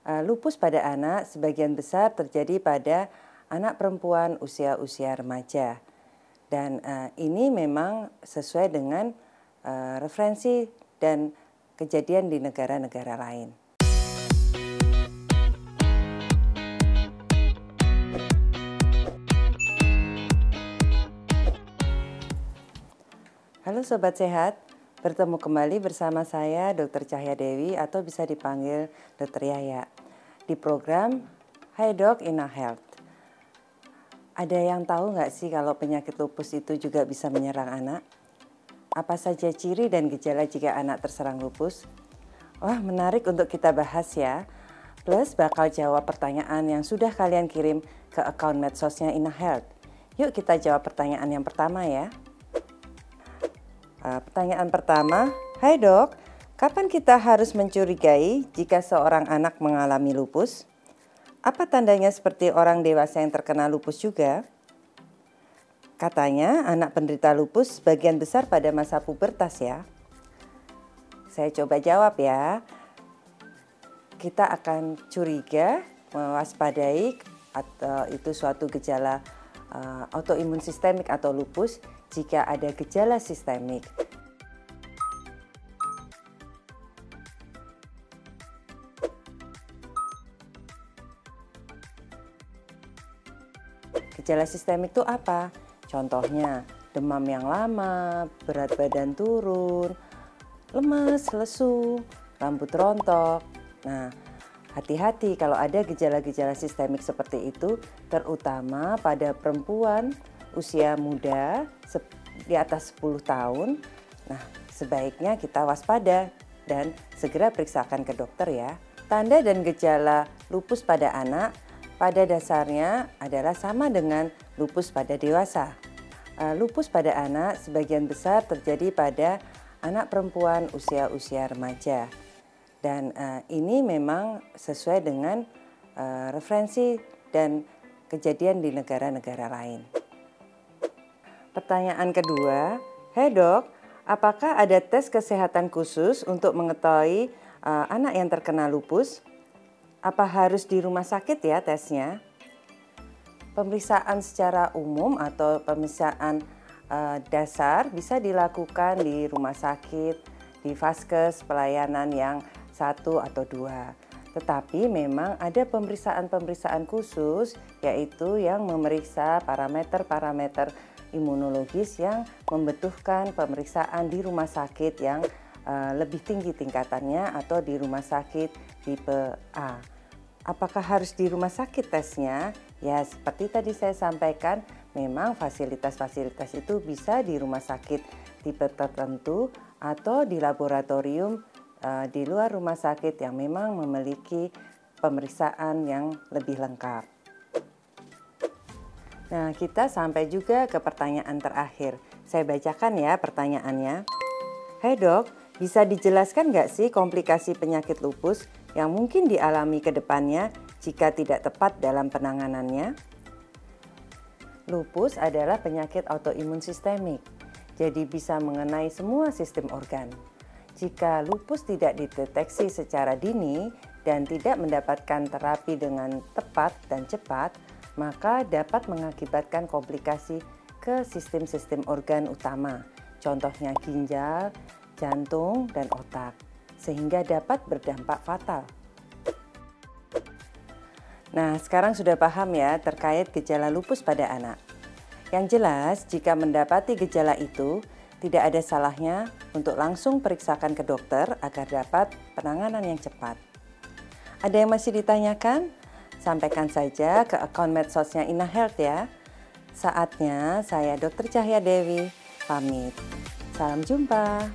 Lupus pada anak sebagian besar terjadi pada anak perempuan usia-usia remaja. Dan ini memang sesuai dengan referensi dan kejadian di negara-negara lain. Halo Sobat Sehat, bertemu kembali bersama saya Dr. Cahya Dewi atau bisa dipanggil Dr. Yaya di program Hi Doc Ina Health. Ada yang tahu nggak sih kalau penyakit lupus itu juga bisa menyerang anak? Apa saja ciri dan gejala jika anak terserang lupus? Wah, menarik untuk kita bahas ya. Plus bakal jawab pertanyaan yang sudah kalian kirim ke akun medsosnya Ina Health. Yuk kita jawab pertanyaan yang pertama ya. Pertanyaan pertama, hai dok, kapan kita harus mencurigai jika seorang anak mengalami lupus? Apa tandanya seperti orang dewasa yang terkena lupus juga? Katanya anak penderita lupus sebagian besar pada masa pubertas ya. Saya coba jawab ya. Kita akan curiga, mewaspadai atau itu suatu gejala autoimun sistemik atau lupus jika ada gejala sistemik. Gejala sistemik itu apa? Contohnya demam yang lama, berat badan turun, lemes, lesu, rambut rontok. Nah, hati-hati kalau ada gejala-gejala sistemik seperti itu, terutama pada perempuan usia muda di atas 10 tahun. Nah, sebaiknya kita waspada dan segera periksakan ke dokter ya. Tanda dan gejala lupus pada anak pada dasarnya adalah sama dengan lupus pada dewasa. Lupus pada anak sebagian besar terjadi pada anak perempuan usia-usia remaja. Dan ini memang sesuai dengan referensi dan kejadian di negara-negara lain. Pertanyaan kedua, hey dok, apakah ada tes kesehatan khusus untuk mengetahui anak yang terkena lupus? Apa harus di rumah sakit ya tesnya? Pemeriksaan secara umum atau pemeriksaan dasar bisa dilakukan di rumah sakit, di vaskes, pelayanan yang 1 atau 2. Tetapi memang ada pemeriksaan-pemeriksaan khusus yaitu yang memeriksa parameter-parameter imunologis yang membutuhkan pemeriksaan di rumah sakit yang lebih tinggi tingkatannya atau di rumah sakit tipe A. Apakah harus di rumah sakit tesnya? Ya seperti tadi saya sampaikan, memang fasilitas-fasilitas itu bisa di rumah sakit tipe tertentu atau di laboratorium di luar rumah sakit yang memang memiliki pemeriksaan yang lebih lengkap. Nah, kita sampai juga ke pertanyaan terakhir. Saya bacakan ya pertanyaannya. Hai dok, bisa dijelaskan nggak sih komplikasi penyakit lupus yang mungkin dialami ke depannya jika tidak tepat dalam penanganannya? Lupus adalah penyakit autoimun sistemik, jadi bisa mengenai semua sistem organ. Jika lupus tidak dideteksi secara dini dan tidak mendapatkan terapi dengan tepat dan cepat, maka dapat mengakibatkan komplikasi ke sistem-sistem organ utama, contohnya ginjal, jantung, dan otak, sehingga dapat berdampak fatal. Nah, sekarang sudah paham ya terkait gejala lupus pada anak. Yang jelas, jika mendapati gejala itu, tidak ada salahnya untuk langsung periksakan ke dokter agar dapat penanganan yang cepat. Ada yang masih ditanyakan? Sampaikan saja ke akun medsosnya Ina Health ya. Saatnya saya Dr. Cahya Dewi pamit. Salam jumpa.